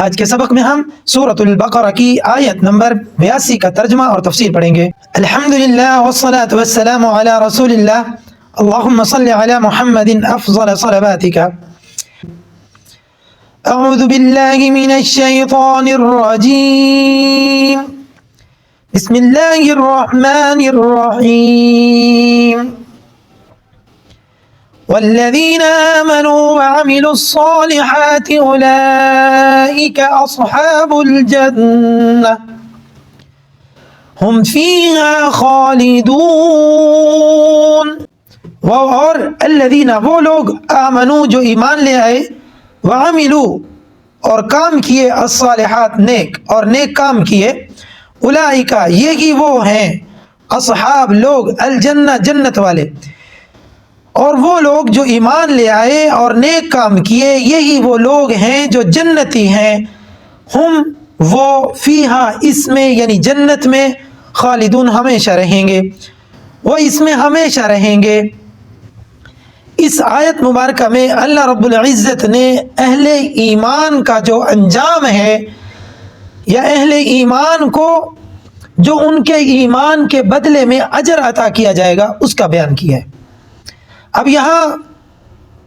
آج کے سبق میں ہم سورۃ البقرہ کی آیت نمبر 82 کا ترجمہ اور تفسیر پڑھیں گے۔ الحمدللہ والصلاة والسلام علی رسول اللہ، اللہم صل علی محمد افضل صلواتک۔ اعوذ باللہ من الشیطان الرجیم، بسم اللہ الرحمن الرحیم۔ والذین آمنوا وعملوا الصالحات اولئک اصحاب الجنہ ہم فیہا خالدون۔ اور الذین وہ لوگ آمنوا جو ایمان لے آئے، وعملوا اور کام کیے، الصالحات نیک اور نیک کام کیے، اولئک یہی وہ ہیں، اصحاب لوگ، الجنہ جنت والے، اور وہ لوگ جو ایمان لے آئے اور نیک کام کیے یہی وہ لوگ ہیں جو جنتی ہیں، ہم وہ فیہا اس میں یعنی جنت میں، خالدون ہمیشہ رہیں گے، وہ اس میں ہمیشہ رہیں گے۔ اس آیت مبارکہ میں اللہ رب العزت نے اہل ایمان کا جو انجام ہے یا اہل ایمان کو جو ان کے ایمان کے بدلے میں اجر عطا کیا جائے گا اس کا بیان کیا ہے۔ اب یہاں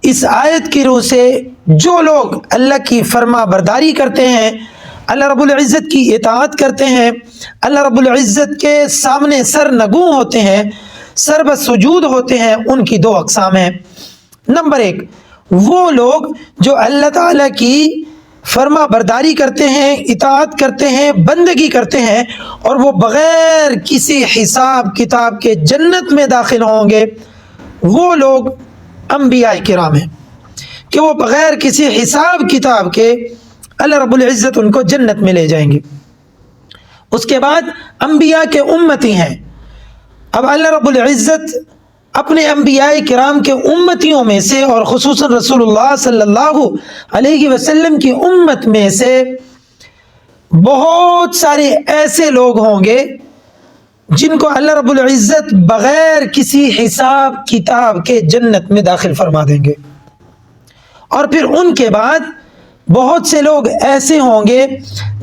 اس آیت کی روح سے جو لوگ اللہ کی فرما برداری کرتے ہیں، اللہ رب العزت کی اطاعت کرتے ہیں، اللہ رب العزت کے سامنے سر نگوں ہوتے ہیں، سر بسجود ہوتے ہیں، ان کی دو اقسام ہیں۔ نمبر ایک، وہ لوگ جو اللہ تعالیٰ کی فرما برداری کرتے ہیں، اطاعت کرتے ہیں، بندگی کرتے ہیں، اور وہ بغیر کسی حساب کتاب کے جنت میں داخل ہوں گے۔ وہ لوگ انبیاء کرام ہیں کہ وہ بغیر کسی حساب کتاب کے اللہ رب العزت ان کو جنت میں لے جائیں گے۔ اس کے بعد انبیاء کے امتی ہیں۔ اب اللہ رب العزت اپنے انبیاء کرام کے امتیوں میں سے اور خصوصاً رسول اللہ صلی اللہ علیہ وسلم کی امت میں سے بہت سارے ایسے لوگ ہوں گے جن کو اللہ رب العزت بغیر کسی حساب کتاب کے جنت میں داخل فرما دیں گے، اور پھر ان کے بعد بہت سے لوگ ایسے ہوں گے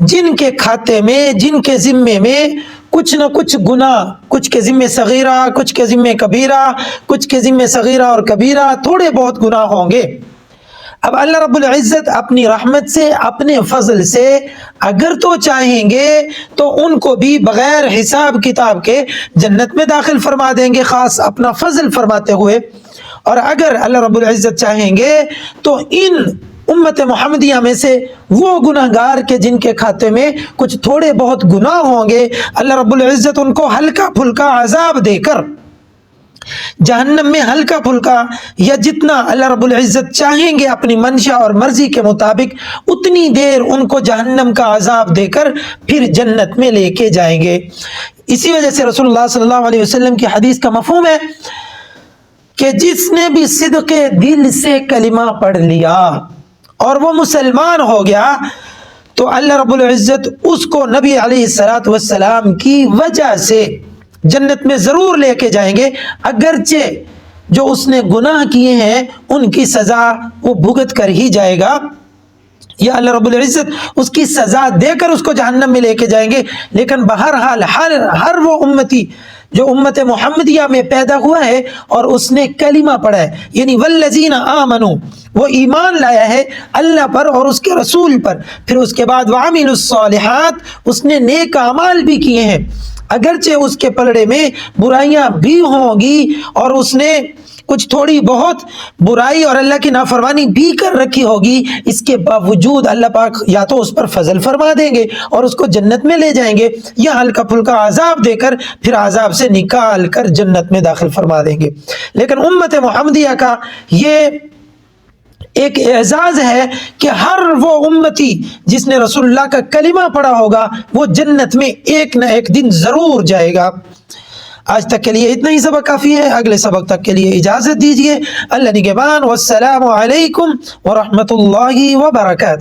جن کے کھاتے میں، جن کے ذمے میں کچھ نہ کچھ گناہ، کچھ کے ذمے صغیرہ، کچھ کے ذمے کبیرہ، کچھ کے ذمے صغیرہ اور کبیرہ، تھوڑے بہت گناہ ہوں گے۔ اب اللہ رب العزت اپنی رحمت سے، اپنے فضل سے اگر تو چاہیں گے تو ان کو بھی بغیر حساب کتاب کے جنت میں داخل فرما دیں گے، خاص اپنا فضل فرماتے ہوئے، اور اگر اللہ رب العزت چاہیں گے تو ان امت محمدیہ میں سے وہ گناہگار کے جن کے کھاتے میں کچھ تھوڑے بہت گناہ ہوں گے، اللہ رب العزت ان کو ہلکا پھلکا عذاب دے کر جہنم میں ہلکا پھلکا یا جتنا اللہ رب العزت چاہیں گے اپنی منشا اور مرضی کے مطابق اتنی دیر ان کو جہنم کا عذاب دے کر پھر جنت میں لے کے جائیں گے۔ اسی وجہ سے رسول اللہ صلی اللہ علیہ وسلم کی حدیث کا مفہوم ہے کہ جس نے بھی صدق دل سے کلمہ پڑھ لیا اور وہ مسلمان ہو گیا تو اللہ رب العزت اس کو نبی علیہ السلام کی وجہ سے جنت میں ضرور لے کے جائیں گے، اگرچہ جو اس نے گناہ کیے ہیں ان کی سزا وہ بھگت کر ہی جائے گا، یا اللہ رب العزت اس کی سزا دے کر اس کو جہنم میں لے کے جائیں گے، لیکن بہرحال ہر وہ امتی جو امت محمدیہ میں پیدا ہوا ہے اور اس نے کلمہ پڑھا ہے، یعنی والذین آمنوا، وہ ایمان لایا ہے اللہ پر اور اس کے رسول پر، پھر اس کے بعد وعملوا الصالحات، اس نے نیک اعمال بھی کیے ہیں، اگرچہ اس کے پلڑے میں برائیاں بھی ہوں گی اور اس نے کچھ تھوڑی بہت برائی اور اللہ کی نافرمانی بھی کر رکھی ہوگی، اس کے باوجود اللہ پاک یا تو اس پر فضل فرما دیں گے اور اس کو جنت میں لے جائیں گے، یا ہلکا پھلکا عذاب دے کر پھر عذاب سے نکال کر جنت میں داخل فرما دیں گے۔ لیکن امت محمدیہ کا یہ ایک اعزاز ہے کہ ہر وہ امتی جس نے رسول اللہ کا کلمہ پڑھا ہوگا وہ جنت میں ایک نہ ایک دن ضرور جائے گا۔ آج تک کے لیے اتنا ہی سبق کافی ہے، اگلے سبق تک کے لیے اجازت دیجیے۔ اللہ نگہبان، والسلام علیکم ورحمۃ اللہ وبرکاتہ۔